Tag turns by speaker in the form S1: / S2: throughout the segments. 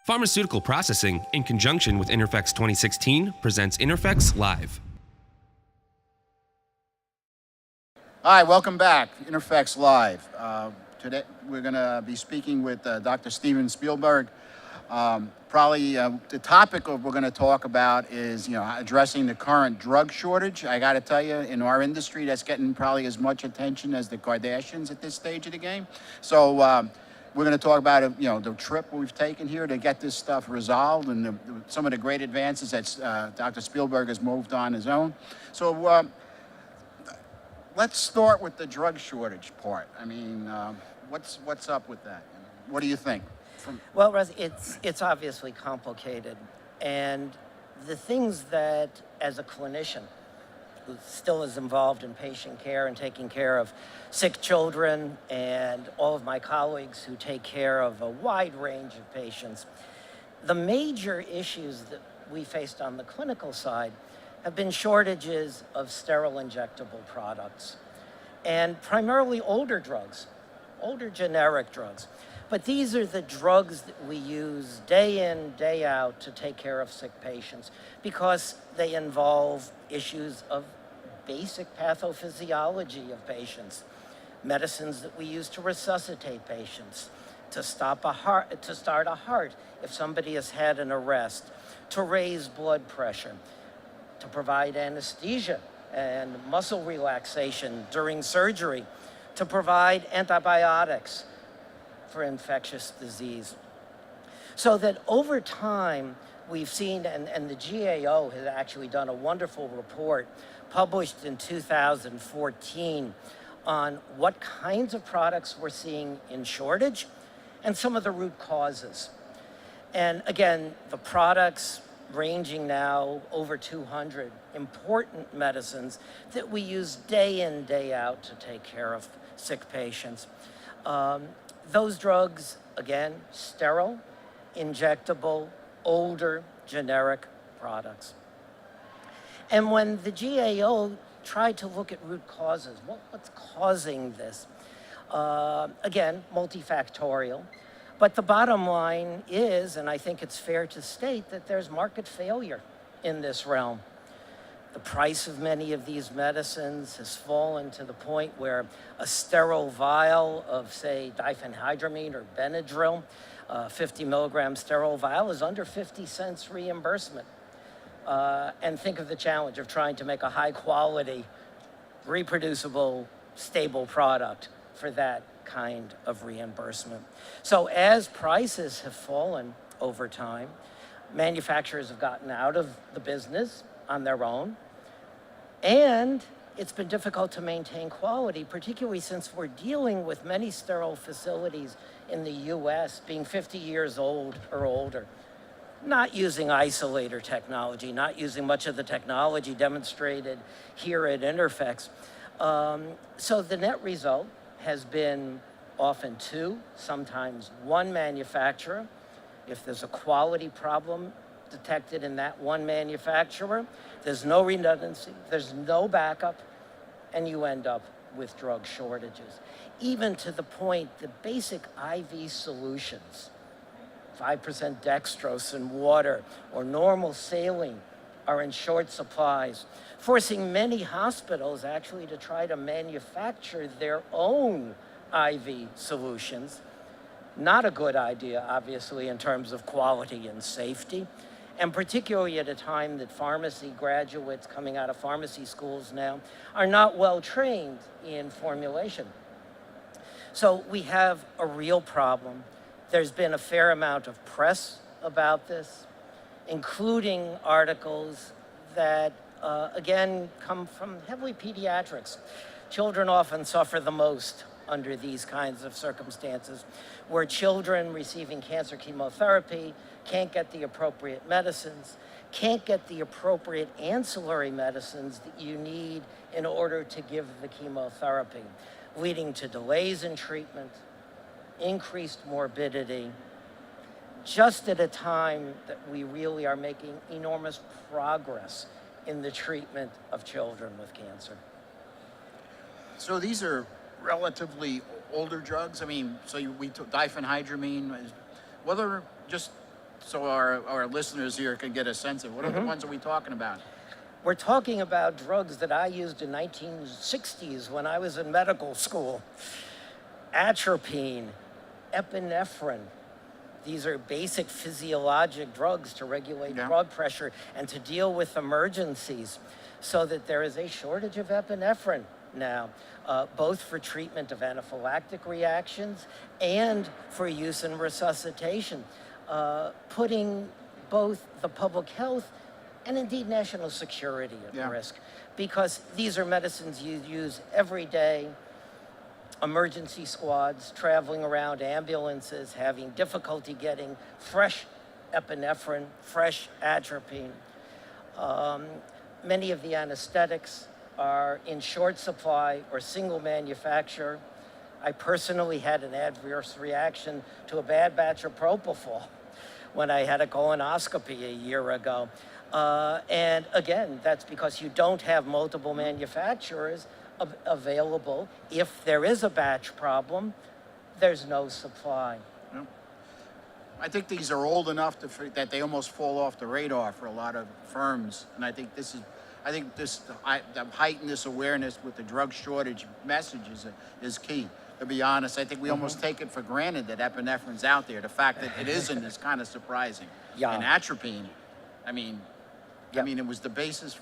S1: Pharmaceutical Processing, in conjunction with INTERPHEX 2016, presents INTERPHEX Live.
S2: Hi, welcome back. INTERPHEX Live. Today we're going to be speaking with Dr. Steven Spielberg. The topic we're going to talk about is, addressing the current drug shortage. I got to tell you, in our industry, that's getting probably as much attention as the Kardashians at this stage of the game. So we're going to talk about, the trip we've taken here to get this stuff resolved and some of the great advances that Dr. Spielberg has moved on his own. So let's start with the drug shortage part. I mean, what's up with that? What do you think?
S3: Well, Russ, it's obviously complicated, and the things that, as a clinician who still is involved in patient care and taking care of sick children, and all of my colleagues who take care of a wide range of patients, the major issues that we faced on the clinical side have been shortages of sterile injectable products, and primarily older drugs, older generic drugs. But these are the drugs that we use day in, day out to take care of sick patients because they involve issues of basic pathophysiology of patients, medicines that we use to resuscitate patients, to start a heart if somebody has had an arrest, to raise blood pressure, to provide anesthesia and muscle relaxation during surgery, to provide antibiotics for infectious disease. So that over time, we've seen, and the GAO has actually done a wonderful report published in 2014 on what kinds of products we're seeing in shortage and some of the root causes. And again, the products ranging now over 200 important medicines that we use day in, day out to take care of sick patients. Those drugs, again, sterile, injectable, older, generic products. And when the GAO tried to look at root causes, what's causing this? Again, multifactorial. But the bottom line is, and I think it's fair to state, that there's market failure in this realm. The price of many of these medicines has fallen to the point where a sterile vial of, say, diphenhydramine or Benadryl, 50 milligram sterile vial, is under 50 cents reimbursement. And think of the challenge of trying to make a high quality, reproducible, stable product for that kind of reimbursement. So as prices have fallen over time, manufacturers have gotten out of the business on their own, and it's been difficult to maintain quality, particularly since we're dealing with many sterile facilities in the US being 50 years old or older, not using isolator technology, not using much of the technology demonstrated here at INTERPHEX. So the net result has been often two, sometimes one manufacturer. If there's a quality problem detected in that one manufacturer, there's no redundancy, there's no backup, and you end up with drug shortages. Even to the point that basic IV solutions, 5% dextrose in water or normal saline, are in short supplies, forcing many hospitals actually to try to manufacture their own IV solutions. Not a good idea, obviously, in terms of quality and safety, and particularly at a time that pharmacy graduates coming out of pharmacy schools now are not well trained in formulation. So we have a real problem. There's been a fair amount of press about this, including articles that, again, come from heavily pediatrics. Children often suffer the most under these kinds of circumstances, where children receiving cancer chemotherapy can't get the appropriate medicines, can't get the appropriate ancillary medicines that you need in order to give the chemotherapy, leading to delays in treatment, increased morbidity, just at a time that we really are making enormous progress in the treatment of children with cancer.
S2: So these are relatively older drugs. I mean, so we took diphenhydramine. Whether just so our listeners here can get a sense of what other ones are we talking about?
S3: We're talking about drugs that I used in 1960s when I was in medical school. Atropine, epinephrine. These are basic physiologic drugs to regulate
S2: Yeah.
S3: blood pressure and to deal with emergencies, so that there is a shortage of epinephrine now, both for treatment of anaphylactic reactions and for use in resuscitation, putting both the public health and indeed national security at
S2: Yeah.
S3: risk, because these are medicines you use every day. Emergency squads traveling around, ambulances having difficulty getting fresh epinephrine, fresh atropine. Many of the anesthetics are in short supply or single manufacture. I personally had an adverse reaction to a bad batch of propofol when I had a colonoscopy a year ago. And again, that's because you don't have multiple manufacturers available. If there is a batch problem, there's no supply.
S2: I think these are old enough that they almost fall off the radar for a lot of firms, and I think this heighten this awareness with the drug shortage message is key. To be honest, I think we almost take it for granted that epinephrine's out there. The fact that it isn't is kind of surprising.
S3: Yeah.
S2: And atropine, I mean,
S3: Yep.
S2: it was the basis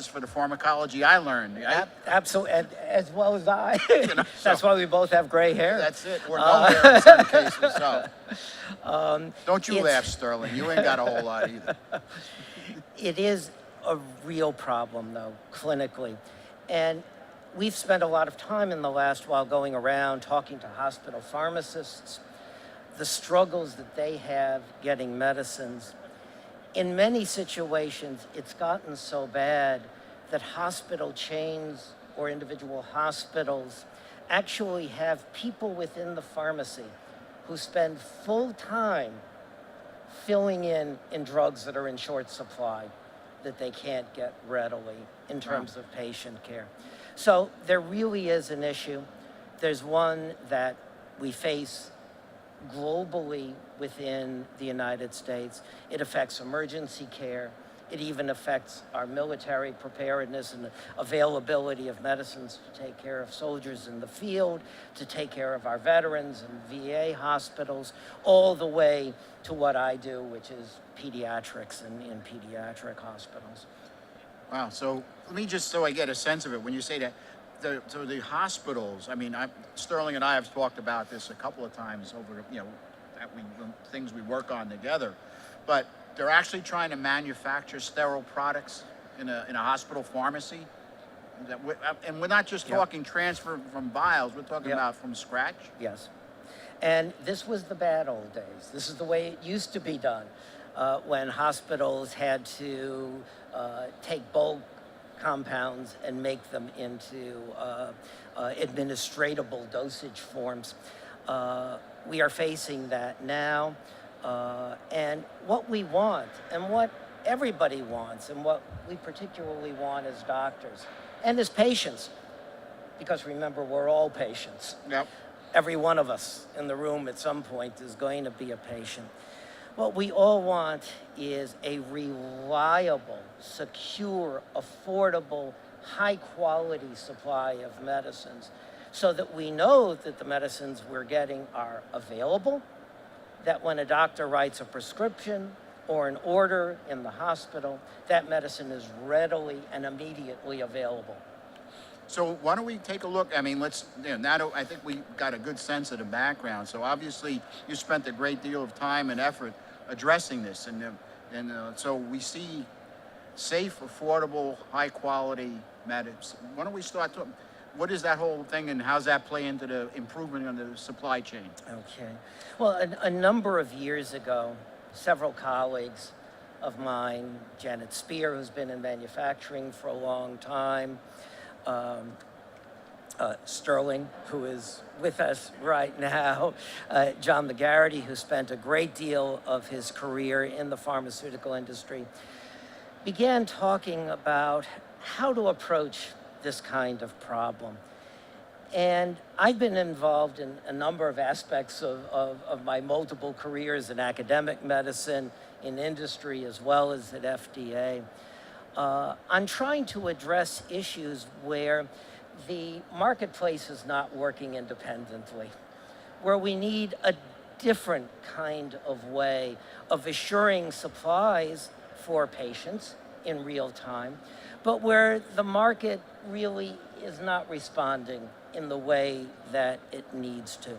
S2: for the pharmacology I learned.
S3: Absolutely, as well as I.
S2: know,
S3: That's
S2: so-
S3: why we both have gray hair.
S2: That's it. Or no hair in some cases. So, don't you
S3: it's-
S2: laugh, Sterling. You ain't got a whole lot either.
S3: It is a real problem, though, clinically. And we've spent a lot of time in the last while going around talking to hospital pharmacists, the struggles that they have getting medicines. In many situations, it's gotten so bad that hospital chains or individual hospitals actually have people within the pharmacy who spend full time filling in drugs that are in short supply that they can't get readily in terms of patient care. So there really is an issue. There's one that we face globally within the United States. It affects emergency care. It even affects our military preparedness and the availability of medicines to take care of soldiers in the field, to take care of our veterans and VA hospitals, all the way to what I do, which is pediatrics in pediatric hospitals.
S2: Wow. So let me just, so I get a sense of it, when you say that, so the hospitals, I mean, Sterling and I have talked about this a couple of times over, things we work on together, but they're actually trying to manufacture sterile products in a hospital pharmacy. And we're not just talking transfer from vials, we're talking about from scratch.
S3: Yes. And this was the bad old days. This is the way it used to be done, when hospitals had to take bulk compounds and make them into administratable dosage forms. We are facing that now. And what we want, and what everybody wants, and what we particularly want as doctors and as patients, because remember, we're all patients.
S2: Yep.
S3: Every one of us in the room at some point is going to be a patient. What we all want is a reliable, secure, affordable, high-quality supply of medicines, so that we know that the medicines we're getting are available, that when a doctor writes a prescription or an order in the hospital, that medicine is readily and immediately available.
S2: So why don't we take a look? I mean, now that I think we got a good sense of the background. So obviously you spent a great deal of time and effort addressing this. And so we see safe, affordable, high quality medicines. Why don't we start talking? What is that whole thing, and how's that play into the improvement on the supply chain?
S3: Okay. Well, a number of years ago, several colleagues of mine, Janet Spear, who's been in manufacturing for a long time, Sterling, who is with us right now, John McGarity, who spent a great deal of his career in the pharmaceutical industry, began talking about how to approach this kind of problem. And I've been involved in a number of aspects of my multiple careers in academic medicine, in industry, as well as at FDA. I'm trying to address issues where the marketplace is not working independently, where we need a different kind of way of assuring supplies for patients in real time, but where the market really is not responding in the way that it needs to.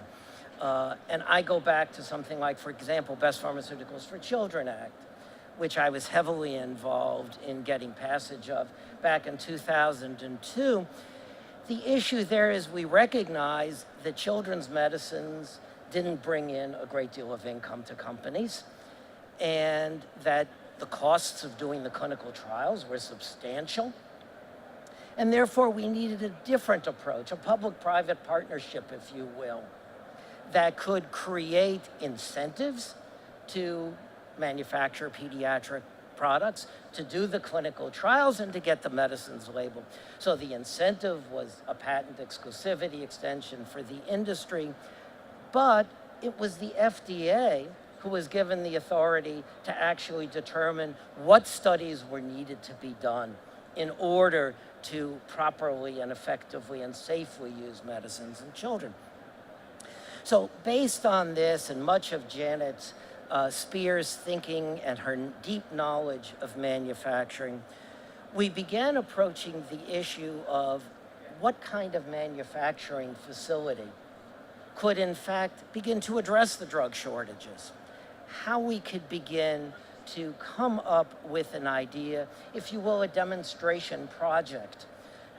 S3: And I go back to something like, for example, Best Pharmaceuticals for Children Act, which I was heavily involved in getting passage of back in 2002. The issue there is we recognize that children's medicines didn't bring in a great deal of income to companies, and that the costs of doing the clinical trials were substantial. And therefore, we needed a different approach, a public-private partnership, if you will, that could create incentives to manufacture pediatric products, to do the clinical trials, and to get the medicines labeled. So the incentive was a patent exclusivity extension for the industry, but it was the FDA who was given the authority to actually determine what studies were needed to be done in order to properly and effectively and safely use medicines in children. So based on this and much of Janet Spears' thinking and her deep knowledge of manufacturing, we began approaching the issue of what kind of manufacturing facility could in fact begin to address the drug shortages, how we could begin to come up with an idea, if you will, a demonstration project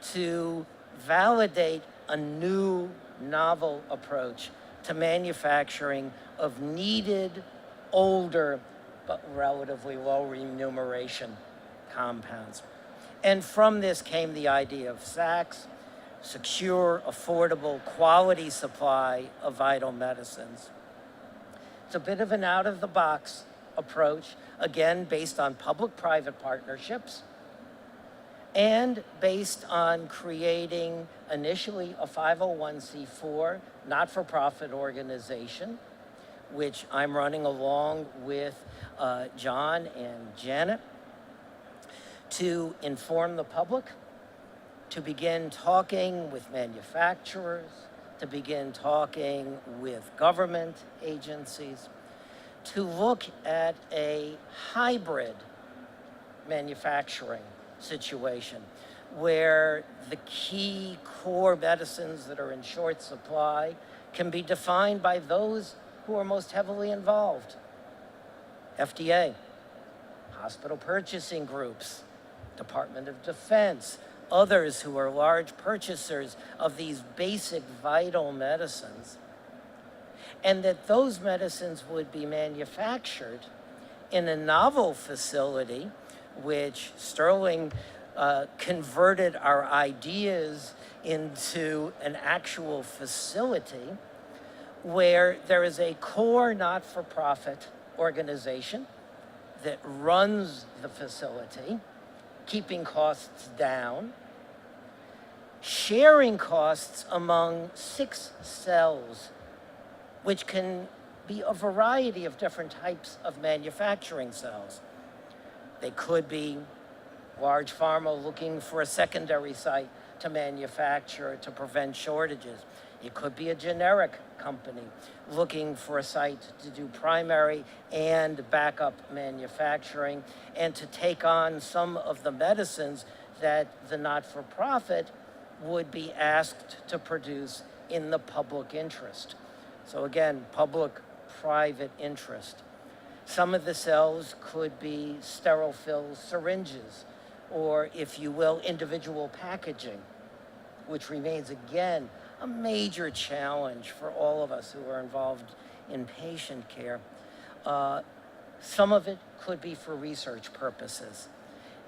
S3: to validate a new, novel approach to manufacturing of needed, older, but relatively low remuneration compounds. And from this came the idea of SAQS, secure, affordable, quality supply of vital medicines. It's a bit of an out-of-the-box approach, again, based on public-private partnerships and based on creating initially a 501c4 not-for-profit organization, which I'm running along with John and Janet, to inform the public, to begin talking with manufacturers, to begin talking with government agencies, to look at a hybrid manufacturing situation where the key core medicines that are in short supply can be defined by those who are most heavily involved. FDA, hospital purchasing groups, Department of Defense, others who are large purchasers of these basic vital medicines, and that those medicines would be manufactured in a novel facility, which Sterling converted our ideas into an actual facility where there is a core not-for-profit organization that runs the facility, keeping costs down, sharing costs among 6 cells, which can be a variety of different types of manufacturing cells. They could be large pharma looking for a secondary site to manufacture to prevent shortages. It could be a generic company looking for a site to do primary and backup manufacturing and to take on some of the medicines that the not-for-profit would be asked to produce in the public interest. So again, public-private interest. Some of the cells could be sterile fill syringes, or if you will, individual packaging, which remains again a major challenge for all of us who are involved in patient care. Some of it could be for research purposes.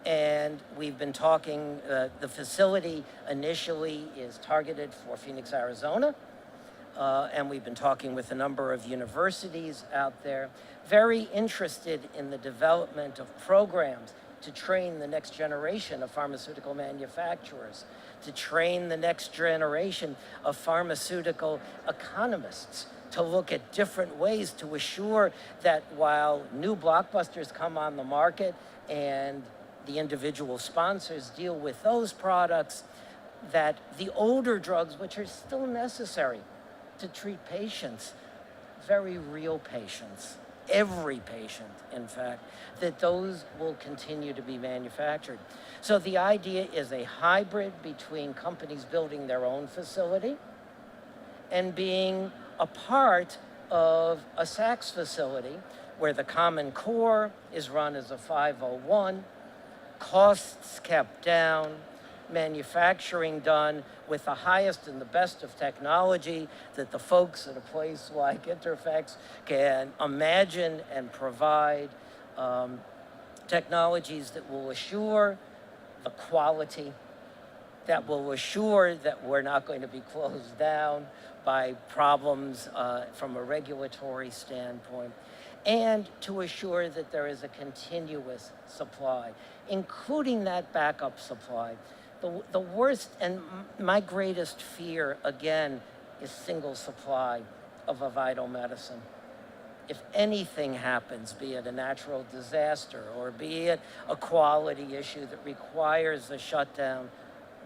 S3: And we've been talking, the facility initially is targeted for Phoenix, Arizona. And we've been talking with a number of universities out there, very interested in the development of programs to train the next generation of pharmaceutical manufacturers, to train the next generation of pharmaceutical economists, to look at different ways to assure that while new blockbusters come on the market and the individual sponsors deal with those products, that the older drugs, which are still necessary to treat patients, very real patients, every patient, in fact, that those will continue to be manufactured. So the idea is a hybrid between companies building their own facility and being a part of a SAQS facility where the Common Core is run as a 501, costs kept down, manufacturing done with the highest and the best of technology that the folks at a place like INTERPHEX can imagine and provide, technologies that will assure the quality, that will assure that we're not going to be closed down by problems from a regulatory standpoint, and to assure that there is a continuous supply, including that backup supply. The worst and my greatest fear, again, is single supply of a vital medicine. If anything happens, be it a natural disaster or be it a quality issue that requires a shutdown,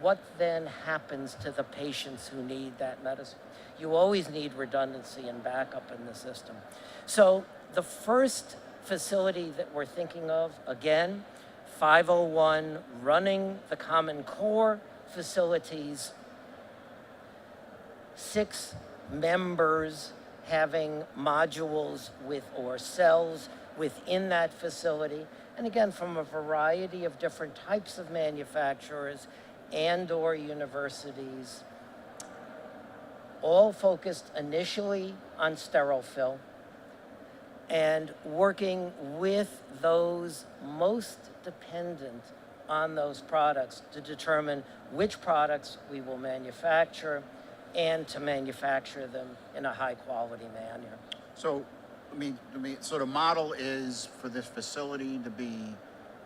S3: what then happens to the patients who need that medicine? You always need redundancy and backup in the system. So the first facility that we're thinking of, again, 501, running the Common Core facilities, 6 members having modules with or cells within that facility, and again, from a variety of different types of manufacturers and or universities, all focused initially on sterile fill and working with those most dependent on those products to determine which products we will manufacture and to manufacture them in a high quality manner.
S2: So, so the model is for this facility to be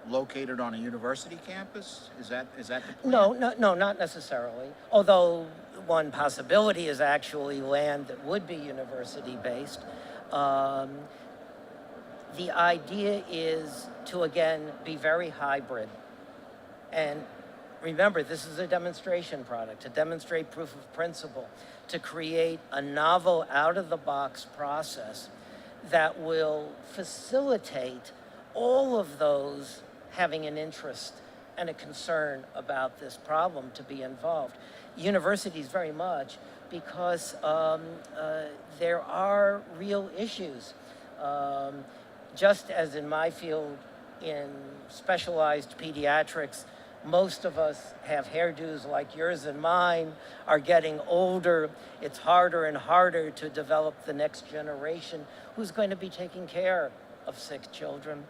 S2: located on a university campus? Is that the plan?
S3: No, not necessarily. Although one possibility is actually land that would be university based. The idea is to, again, be very hybrid. And remember, this is a demonstration product, to demonstrate proof of principle, to create a novel out-of-the-box process that will facilitate all of those having an interest and a concern about this problem to be involved. Universities very much, because there are real issues. Just as in my field, in specialized pediatrics, most of us have hairdos like yours and mine, are getting older. It's harder and harder to develop the next generation who's going to be taking care of sick children.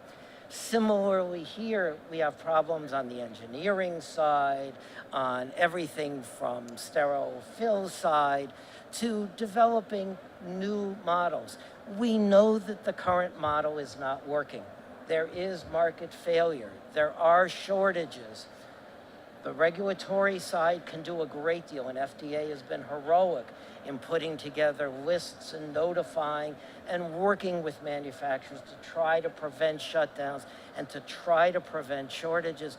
S3: Similarly here, we have problems on the engineering side, on everything from sterile fill side to developing new models. We know that the current model is not working. There is market failure. There are shortages. The regulatory side can do a great deal, and FDA has been heroic in putting together lists and notifying and working with manufacturers to try to prevent shutdowns and to try to prevent shortages.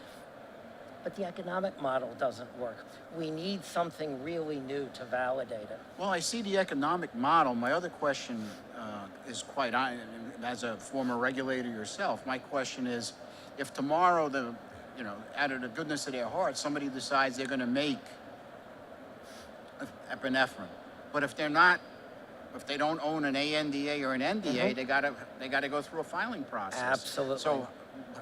S3: But the economic model doesn't work. We need something really new to validate it.
S2: Well, I see the economic model. My other question is as a former regulator yourself, my question is, if tomorrow out of the goodness of their heart, somebody decides they're going to make epinephrine, but if they don't own an ANDA or an NDA, they gotta go through a filing process.
S3: Absolutely.
S2: So,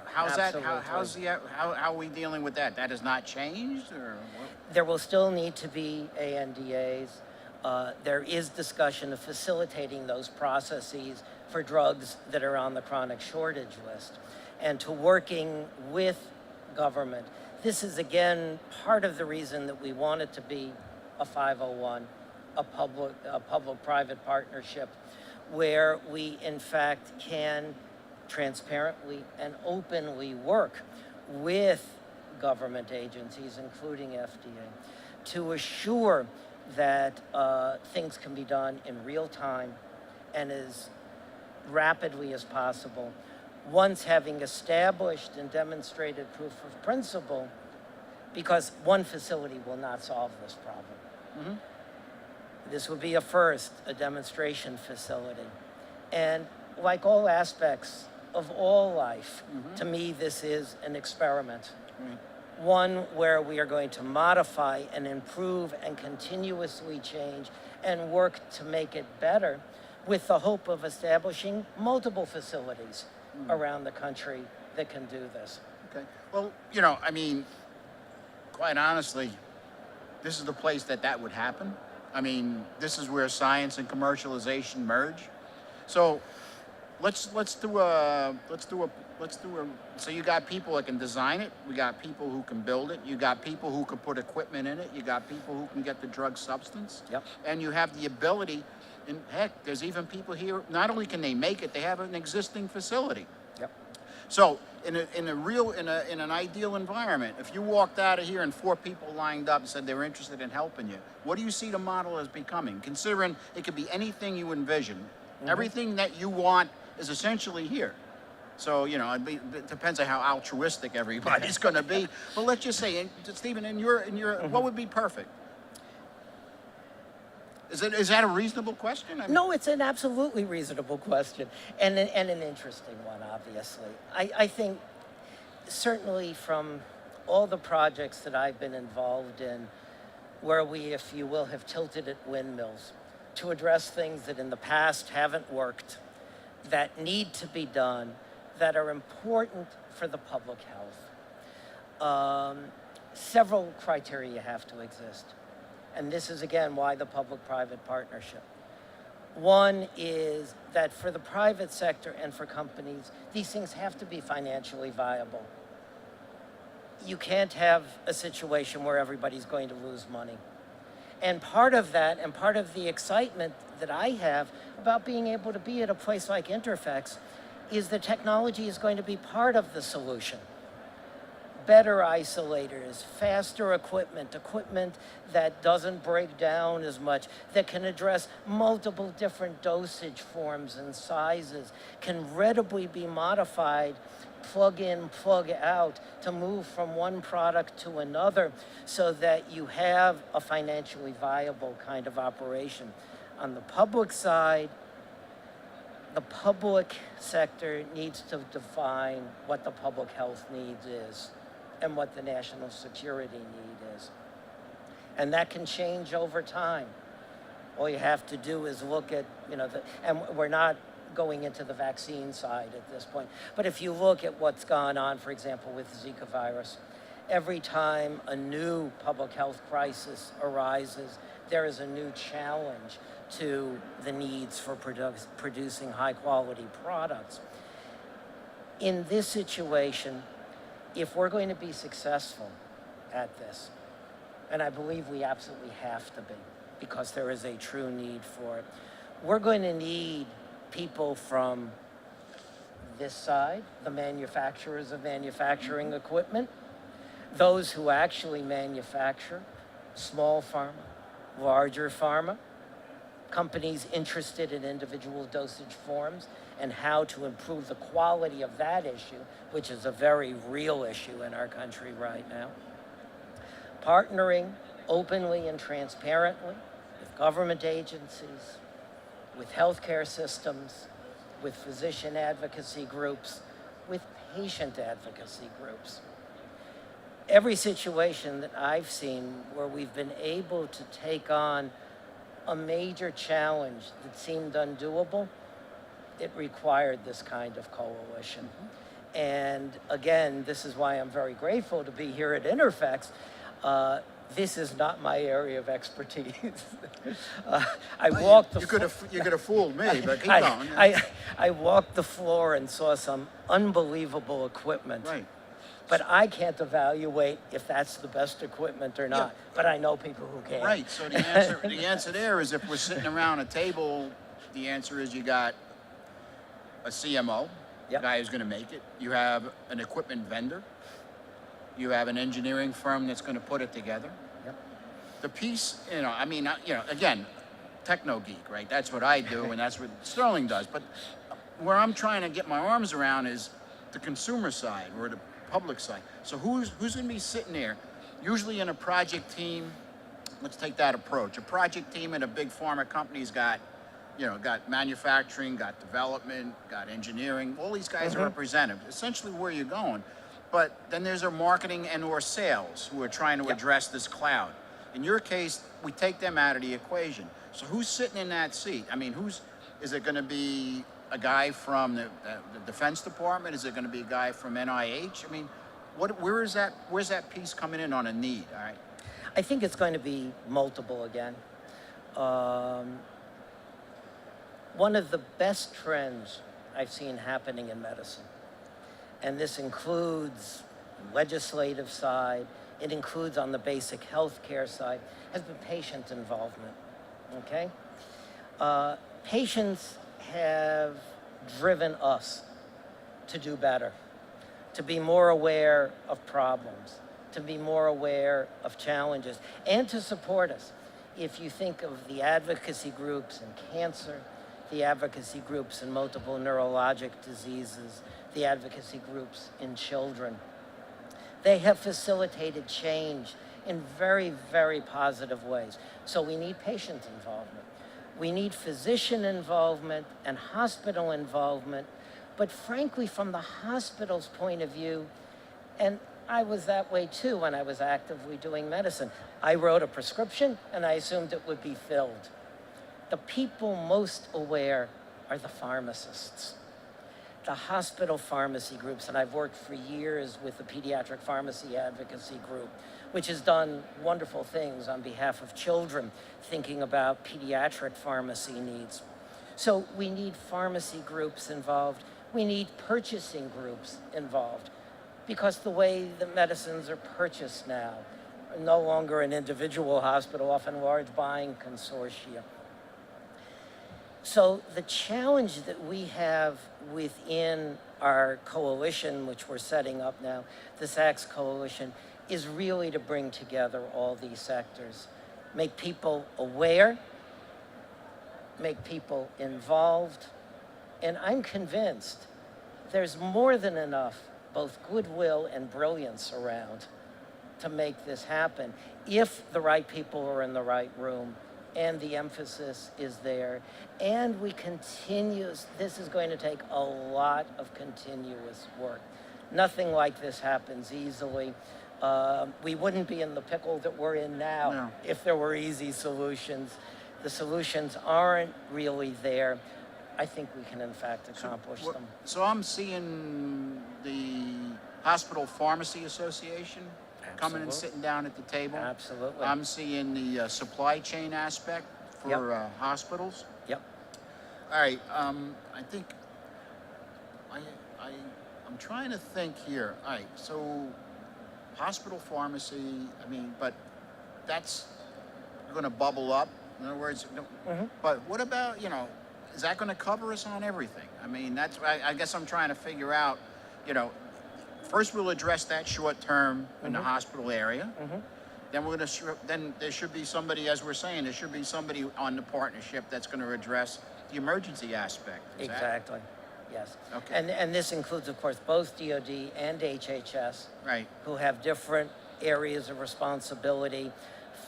S2: how's that?
S3: Absolutely.
S2: How are we dealing with that? That has not changed, or what?
S3: There will still need to be ANDAs. There is discussion of facilitating those processes for drugs that are on the chronic shortage list, and to working with government. This is, again, part of the reason that we want it to be a 501, a public-private partnership, where we, in fact, can transparently and openly work with government agencies, including FDA, to assure that things can be done in real time and as rapidly as possible. Once having established and demonstrated proof of principle, because one facility will not solve this problem. This would be a first, a demonstration facility. And like all aspects of all life, to me, this is an experiment. One where we are going to modify and improve and continuously change and work to make it better, with the hope of establishing multiple facilities around the country that can do this.
S2: Okay. Well, I mean, quite honestly, this is the place that would happen. I mean, this is where science and commercialization merge. So let's do a. So you got people that can design it. We got people who can build it. You got people who can put equipment in it. You got people who can get the drug substance.
S3: Yep.
S2: And you have the ability. And heck, there's even people here. Not only can they make it, they have an existing facility.
S3: Yep.
S2: So in an ideal environment, if you walked out of here and 4 people lined up and said they were interested in helping you, what do you see the model as becoming? Considering it could be anything you envision, everything that you want is essentially here. So it depends on how altruistic everybody's going to be. But let's just say, Stephen, in your what would be perfect? Is that a reasonable question? I mean,
S3: No, it's an absolutely reasonable question, and an interesting one, obviously. I think certainly from all the projects that I've been involved in, where we, if you will, have tilted at windmills to address things that in the past haven't worked, that need to be done, that are important for the public health. Several criteria have to exist. And this is, again, why the public-private partnership. One is that for the private sector and for companies, these things have to be financially viable. You can't have a situation where everybody's going to lose money. And part of that, and part of the excitement that I have about being able to be at a place like INTERPHEX, is the technology is going to be part of the solution. Better isolators, faster equipment that doesn't break down as much, that can address multiple different dosage forms and sizes, can readily be modified, plug in, plug out, to move from one product to another so that you have a financially viable kind of operation. On the public side, the public sector needs to define what the public health needs is and what the national security need is. And that can change over time. All you have to do is look at, and we're not going into the vaccine side at this point, but if you look at what's gone on, for example, with Zika virus, every time a new public health crisis arises, there is a new challenge to the needs for producing high quality products. In this situation, if we're going to be successful at this, and I believe we absolutely have to be, because there is a true need for it, we're going to need people from this side, the manufacturers of manufacturing equipment, those who actually manufacture, small pharma, larger pharma, companies interested in individual dosage forms and how to improve the quality of that issue, which is a very real issue in our country right now. Partnering openly and transparently with government agencies, with healthcare systems, with physician advocacy groups, with patient advocacy groups. Every situation that I've seen where we've been able to take on a major challenge that seemed undoable, it required this kind of coalition. And again, this is why I'm very grateful to be here at INTERPHEX. This is not my area of expertise. I walked the floor.
S2: You could have fooled me, but keep going.
S3: I walked the floor and saw some unbelievable equipment.
S2: Right.
S3: But I can't evaluate if that's the best equipment or not.
S2: Yeah.
S3: But I know people who can.
S2: Right. So the answer there is, if we're sitting around a table, the answer is you got a CMO,
S3: Yep.
S2: guy who's going to make it. You have an equipment vendor. You have an engineering firm that's going to put it together.
S3: Yep.
S2: The piece, I mean, again, techno geek, right? That's what I do, and that's what Sterling does. But where I'm trying to get my arms around is the consumer side or the public side. So who's going to be sitting there? Usually in a project team, let's take that approach. A project team in a big pharma company's got manufacturing, got development, got engineering. All these guys are represented. Essentially where you're going. But then there's our marketing and or sales who are trying to address this cloud. In your case, we take them out of the equation. So who's sitting in that seat? I mean, is it going to be a guy from the Defense Department? Is it going to be a guy from NIH? I mean, where's that piece coming in on a need? All right.
S3: I think it's going to be multiple again. One of the best trends I've seen happening in medicine, and this includes legislative side, it includes on the basic healthcare side, has been patient involvement, okay? Patients have driven us to do better, to be more aware of problems, to be more aware of challenges, and to support us. If you think of the advocacy groups in cancer, the advocacy groups in multiple neurologic diseases, the advocacy groups in children, they have facilitated change in very, very positive ways. So we need patient involvement. We need physician involvement and hospital involvement. But frankly, from the hospital's point of view, and I was that way too when I was actively doing medicine. I wrote a prescription and I assumed it would be filled. The people most aware are the pharmacists, the hospital pharmacy groups, and I've worked for years with the Pediatric Pharmacy Advocacy Group, which has done wonderful things on behalf of children thinking about pediatric pharmacy needs. So we need pharmacy groups involved. We need purchasing groups involved, because the way the medicines are purchased now, no longer an individual hospital, often large buying consortia. So the challenge that we have within our coalition, which we're setting up now, the SAQS coalition, is really to bring together all these sectors, make people aware, make people involved, and I'm convinced there's more than enough both goodwill and brilliance around to make this happen if the right people are in the right room and the emphasis is there. And this is going to take a lot of continuous work. Nothing like this happens easily. We wouldn't be in the pickle that we're in now if there were easy solutions. The solutions aren't really there. I think we can, in fact, accomplish them.
S2: So I'm seeing the Hospital Pharmacy Association coming and sitting down at the table.
S3: Absolutely.
S2: I'm seeing the supply chain aspect for hospitals.
S3: Yep.
S2: All right. I think I'm trying to think here. All right. So hospital pharmacy. I mean, but that's going to bubble up. In other words, but what about is that going to cover us on everything? I mean, that's I guess I'm trying to figure out. First we'll address that short term in the hospital area. Then we're going to then there should be somebody, as we're saying, there should be somebody on the partnership that's going to address the emergency aspect.
S3: Exactly. Yes.
S2: Okay.
S3: And this includes, of course, both DoD and HHS,
S2: right,
S3: who have different areas of responsibility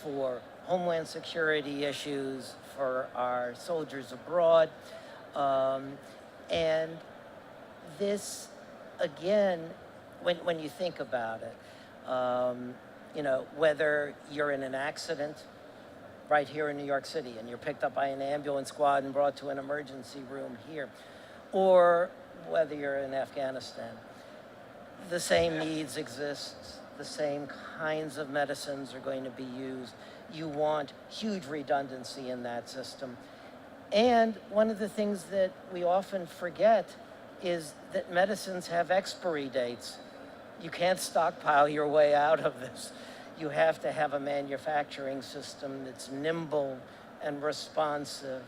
S3: for homeland security issues, for our soldiers abroad, and this, again, when you think about it, whether you're in an accident right here in New York City and you're picked up by an ambulance squad and brought to an emergency room here, or whether you're in Afghanistan, the same needs exist, the same kinds of medicines are going to be used. You want huge redundancy in that system. And one of the things that we often forget is that medicines have expiry dates. You can't stockpile your way out of this. You have to have a manufacturing system that's nimble and responsive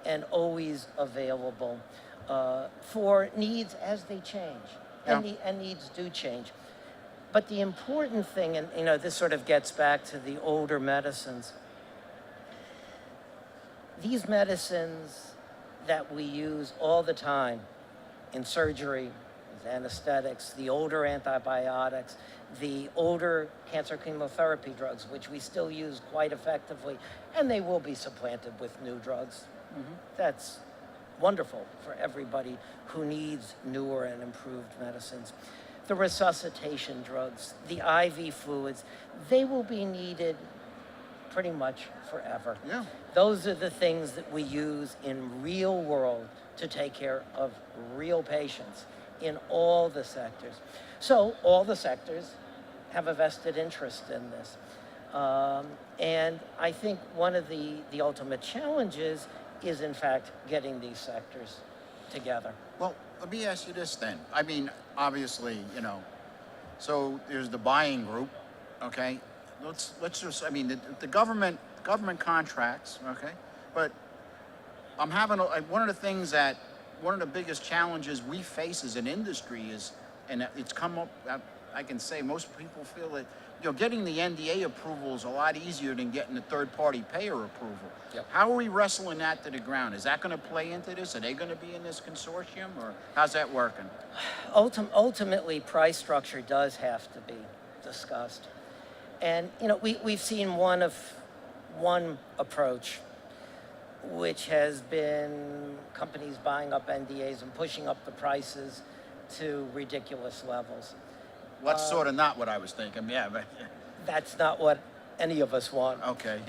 S3: and always available. for needs as they change,
S2: Yeah.
S3: and needs do change. But the important thing, and this sort of gets back to the older medicines. These medicines that we use all the time in surgery, as anesthetics, the older antibiotics, the older cancer chemotherapy drugs, which we still use quite effectively, and they will be supplanted with new drugs. That's wonderful for everybody who needs newer and improved medicines. The resuscitation drugs, the IV fluids, they will be needed pretty much forever.
S2: Yeah.
S3: Those are the things that we use in real world to take care of real patients in all the sectors. So all the sectors have a vested interest in this. And I think one of the ultimate challenges is, in fact, getting these sectors together.
S2: Well, let me ask you this then. I mean, obviously, so there's the buying group, okay? Let's just, I mean, the government contracts, okay? But I'm having one of the things that one of the biggest challenges we face as an industry is, and it's come up. I can say most people feel that getting the NDA approval is a lot easier than getting the third-party payer approval.
S3: Yep.
S2: How are we wrestling that to the ground? Is that going to play into this? Are they going to be in this consortium, or how's that working?
S3: Ultimately, price structure does have to be discussed. And we've seen one approach, which has been companies buying up NDAs and pushing up the prices to ridiculous levels.
S2: Well, that's sort of not what I was thinking. Yeah, but
S3: That's not what any of us want.
S2: okay.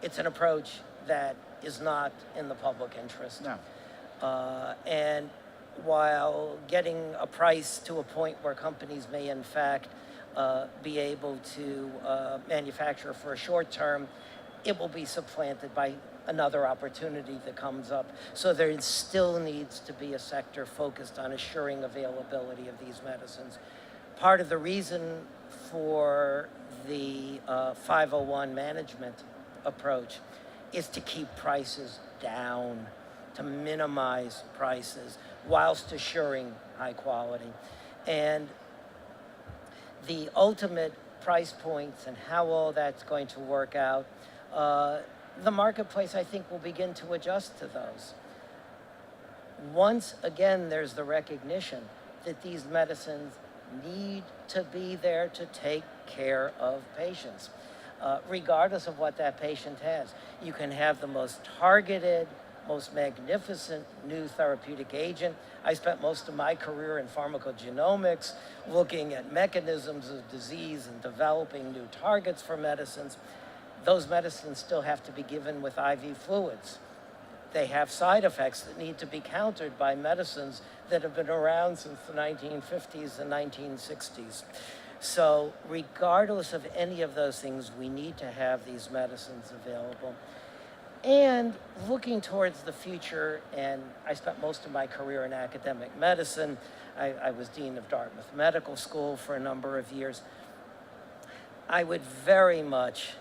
S3: It's an approach that is not in the public interest.
S2: No.
S3: And while getting a price to a point where companies may in fact be able to manufacture for a short term, it will be supplanted by another opportunity that comes up. So there still needs to be a sector focused on assuring availability of these medicines. Part of the reason for the 501 management approach is to keep prices down, to minimize prices whilst assuring high quality. And the ultimate price points and how all that's going to work out, the marketplace, I think, will begin to adjust to those. Once again, there's the recognition that these medicines need to be there to take care of patients, regardless of what that patient has. You can have the most targeted, most magnificent new therapeutic agent. I spent most of my career in pharmacogenomics, looking at mechanisms of disease and developing new targets for medicines. Those medicines still have to be given with IV fluids. They have side effects that need to be countered by medicines that have been around since the 1950s and 1960s. So regardless of any of those things, we need to have these medicines available. And looking towards the future, and I spent most of my career in academic medicine. I was dean of Dartmouth Medical School for a number of years. I would very much,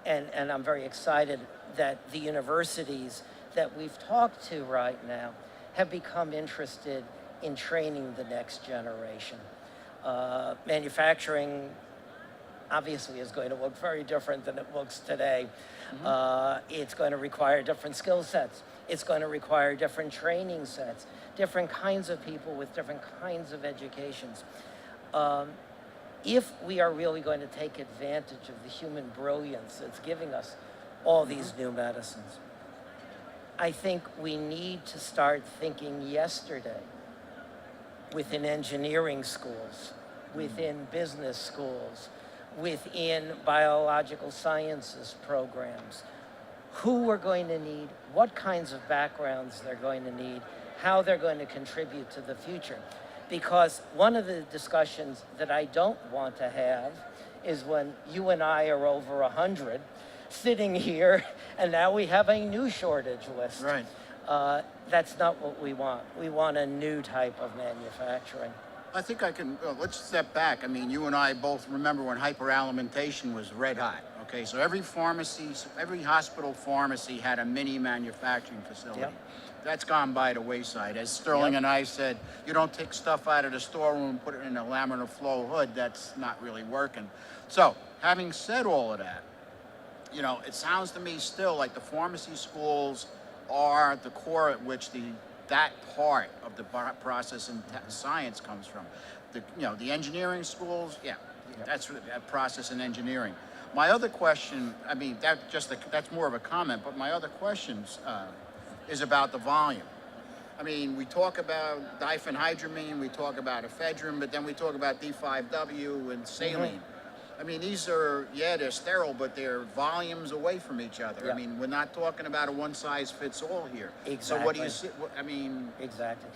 S3: and I'm very excited that the universities that we've talked to right now have become interested in training the next generation. Manufacturing obviously is going to look very different than it looks today. It's going to require different skill sets. It's going to require different training sets, different kinds of people with different kinds of educations. If we are really going to take advantage of the human brilliance that's giving us all these new medicines, I think we need to start thinking yesterday within engineering schools, within business schools, within biological sciences programs, who we're going to need, what kinds of backgrounds they're going to need, how they're going to contribute to the future. Because one of the discussions that I don't want to have is when you and I are over 100 sitting here and now we have a new shortage list.
S2: Right.
S3: That's not what we want. We want a new type of manufacturing.
S2: I think I can, let's step back. I mean, you and I both remember when hyperalimentation was red hot, Okay, so every pharmacy, every hospital pharmacy had a mini manufacturing facility.
S3: Yep.
S2: That's gone by the wayside. As Sterling
S3: Yep.
S2: and I said, you don't take stuff out of the storeroom and put it in a laminar flow hood. That's not really working. So, having said all of that, you know, it sounds to me still like the pharmacy schools are the core at which that part of the process and science comes from. The engineering schools, yeah, that's that process and engineering. My other question, I mean, that's more of a comment, but my other questions is about the volume. I mean, we talk about diphenhydramine, we talk about ephedrine, but then we talk about D5W and saline. I mean, these are, they're sterile, but they're volumes away from each other.
S3: Yeah.
S2: I mean, we're not talking about a one-size-fits-all here.
S3: Exactly.
S2: So what do you see? I mean...
S3: Exactly.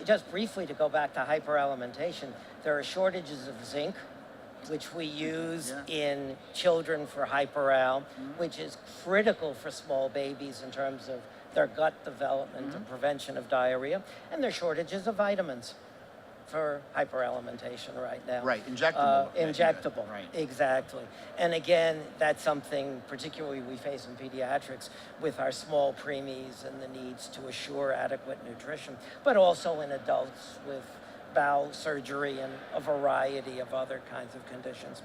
S3: Just briefly to go back to hyperalimentation, there are shortages of zinc, which we use in children for hyperal, which is critical for small babies in terms of their gut development and prevention of diarrhea. And there are shortages of vitamins for hyperalimentation right now.
S2: Right, injectable.
S3: Injectable,
S2: Right.
S3: Exactly. And again, that's something particularly we face in pediatrics with our small preemies and the needs to assure adequate nutrition, but also in adults with bowel surgery and a variety of other kinds of conditions.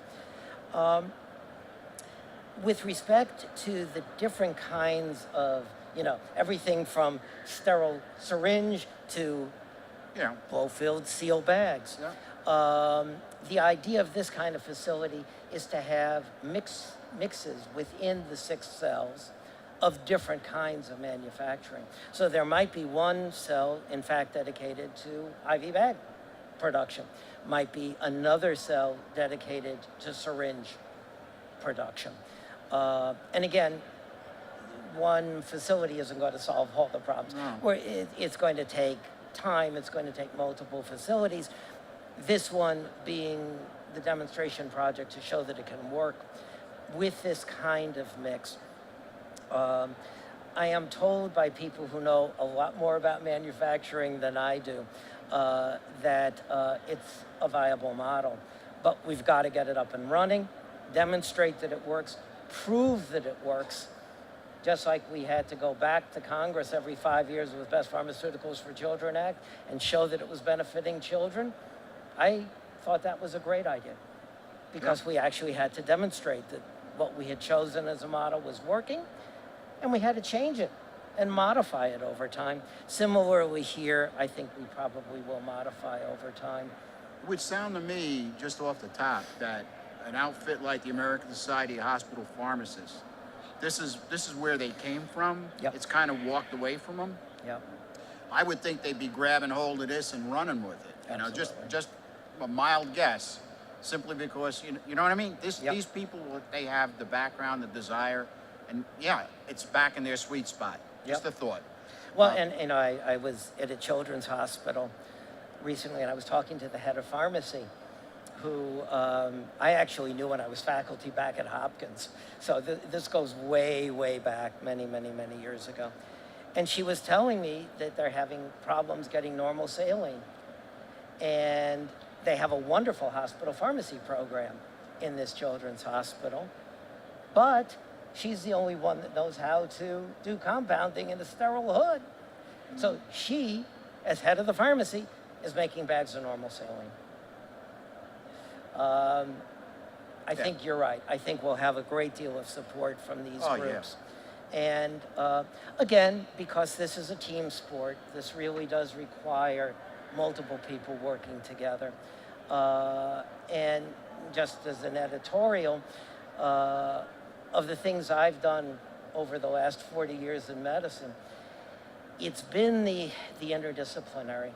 S3: With respect to the different kinds of, everything from sterile syringe to blow-filled seal bags.
S2: Yeah.
S3: The idea of this kind of facility is to have mixes within the 6 cells of different kinds of manufacturing. So there might be one cell, in fact, dedicated to IV bag production. Might be another cell dedicated to syringe production. And again, one facility isn't going to solve all the problems.
S2: No.
S3: It's going to take time, it's going to take multiple facilities. This one being the demonstration project to show that it can work with this kind of mix. I am told by people who know a lot more about manufacturing than I do that it's a viable model, but we've got to get it up and running, demonstrate that it works, prove that it works, just like we had to go back to Congress every 5 years with Best Pharmaceuticals for Children Act and show that it was benefiting children. I thought that was a great idea because we actually had to demonstrate that what we had chosen as a model was working, and we had to change it and modify it over time. Similarly here, I think we probably will modify over time.
S2: It would sound to me, just off the top, that an outfit like the American Society of Hospital Pharmacists, this is where they came from.
S3: Yep.
S2: It's kind of walked away from them.
S3: Yep.
S2: I would think they'd be grabbing hold of this and running with it. You know,
S3: Absolutely.
S2: just a mild guess, simply because you know what I mean.
S3: Yep.
S2: These people, they have the background, the desire, and it's back in their sweet spot. Just
S3: Yep.
S2: a thought.
S3: Well, and I was at a children's hospital recently, and I was talking to the head of pharmacy, who I actually knew when I was faculty back at Hopkins. So this goes way, way back, many, many, many years ago. And she was telling me that they're having problems getting normal saline. And they have a wonderful hospital pharmacy program in this children's hospital. But she's the only one that knows how to do compounding in a sterile hood. So she, as head of the pharmacy, is making bags of normal saline. I think you're right. I think we'll have a great deal of support from these groups. And again, because this is a team sport, this really does require multiple people working together. And just as an editorial, of the things I've done over the last 40 years in medicine, it's been the interdisciplinary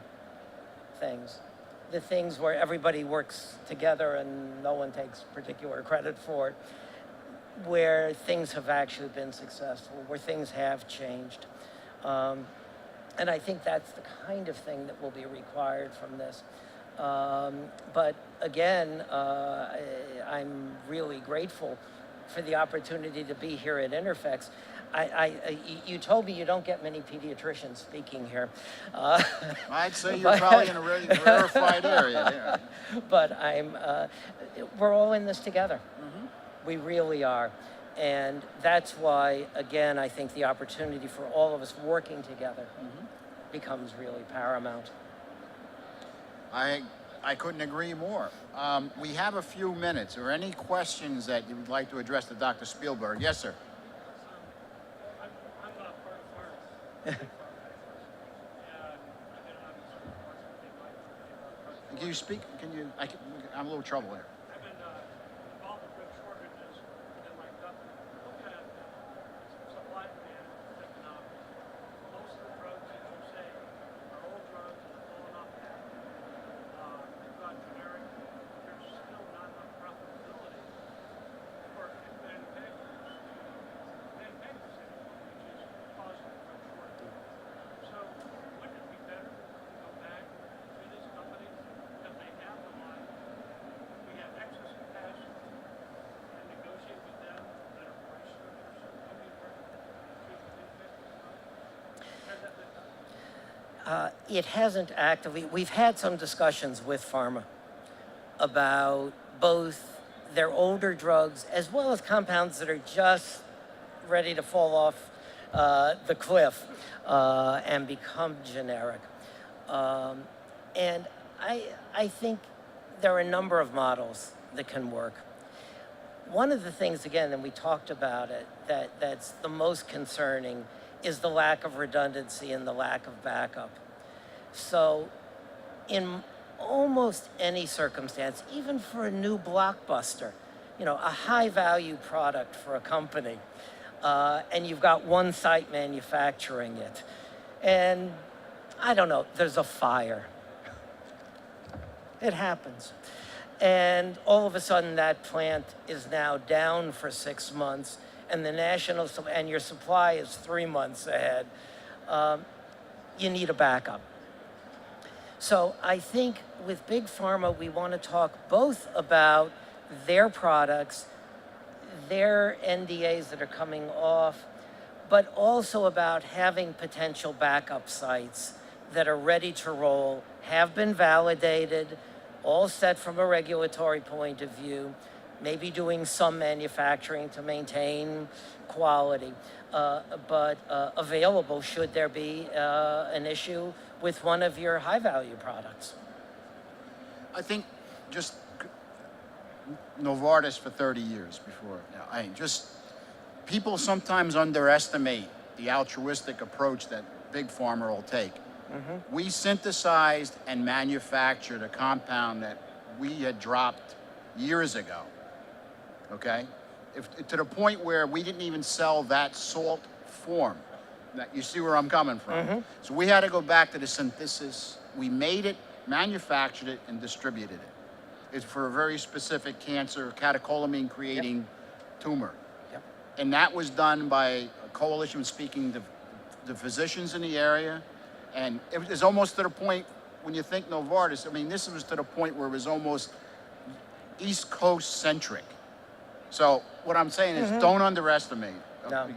S3: things. The things where everybody works together and no one takes particular credit for it, where things have actually been successful, where things have changed. And I think that's the kind of thing that will be required from this. But again, I'm really grateful for the opportunity to be here at INTERPHEX. You told me you don't get many pediatricians speaking here.
S2: I'd say you're probably in a really rarefied area.
S3: But we're all in this together. We really are. And that's why, again, I think the opportunity for all of us working together becomes really paramount.
S2: I couldn't agree more. We have a few minutes. Are there any questions that you would like to address to Dr. Spielberg? Yes, sir.
S4: I'm not part of Farm.
S2: Can you speak? I'm a little trouble here.
S4: I've been involved with shortages in my gut. Look at supply and demand economics. Most of the drugs that you say are old drugs that are falling off patent. You've got generic. There's still not enough profitability for manufacturers to manufacture anything, which is causing the drug shortage. So wouldn't it be better to go back to this company because they have the line? We have excess capacity and negotiate with them that are price structure so we can work to manufacture the product. Has that been done?
S3: It hasn't actively. We've had some discussions with pharma about both their older drugs as well as compounds that are just ready to fall off the cliff and become generic. And I think there are a number of models that can work. One of the things, again, and we talked about it, that's the most concerning is the lack of redundancy and the lack of backup. So in almost any circumstance, even for a new blockbuster, you know, a high value product for a company, and you've got one site manufacturing it, and I don't know, there's a fire. It happens. And all of a sudden that plant is now down for 6 months and and your supply is 3 months ahead. You need a backup. So I think with Big Pharma, we want to talk both about their products, their NDAs that are coming off, but also about having potential backup sites that are ready to roll, have been validated, all set from a regulatory point of view, maybe doing some manufacturing to maintain quality, but available should there be an issue with one of your high-value products.
S2: I think just Novartis for 30 years before. People sometimes underestimate the altruistic approach that Big Pharma will take. We synthesized and manufactured a compound that we had dropped years ago, okay? To the point where we didn't even sell that salt form. You see where I'm coming from? So we had to go back to the synthesis. We made it, manufactured it, and distributed it. It's for a very specific cancer, catecholamine creating tumor. And that was done by a coalition speaking to the physicians in the area. And it was almost to the point, when you think Novartis, I mean, this was to the point where it was almost East Coast centric. So what I'm saying is don't underestimate.
S3: No.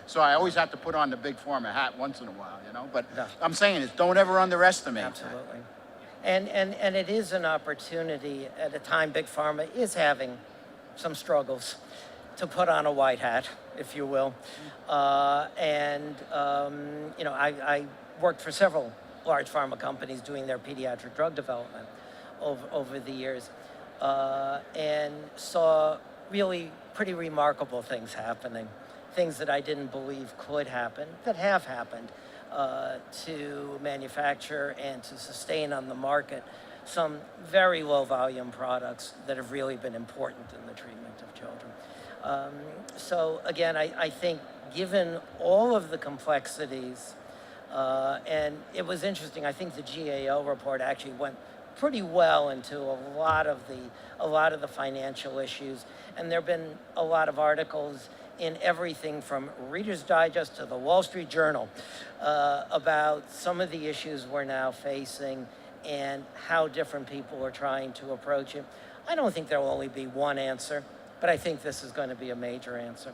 S2: So I always have to put on the Big Pharma hat once in a while, you know? But
S3: No.
S2: I'm saying is don't ever underestimate that.
S3: Absolutely. And it is an opportunity at a time Big Pharma is having some struggles to put on a white hat, if you will. You know, I worked for several large pharma companies doing their pediatric drug development over the years, and saw really pretty remarkable things happening, things that I didn't believe could happen, that have happened, to manufacture and to sustain on the market some very low volume products that have really been important in the treatment of children. So again, I think given all of the complexities, and it was interesting, I think the GAO report actually went pretty well into a lot of the financial issues, and there have been a lot of articles in everything from Reader's Digest to the Wall Street Journal about some of the issues we're now facing and how different people are trying to approach it. I don't think there will only be one answer, but I think this is going to be a major answer.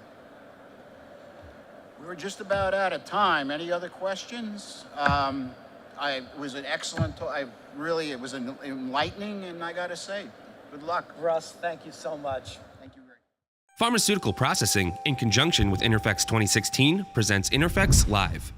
S2: We're just about out of time. Any other questions? It was an excellent talk. It was enlightening, and I got to say, good luck.
S3: Russ, thank you so much.
S1: Pharmaceutical Processing, in conjunction with INTERPHEX 2016, presents INTERPHEX Live.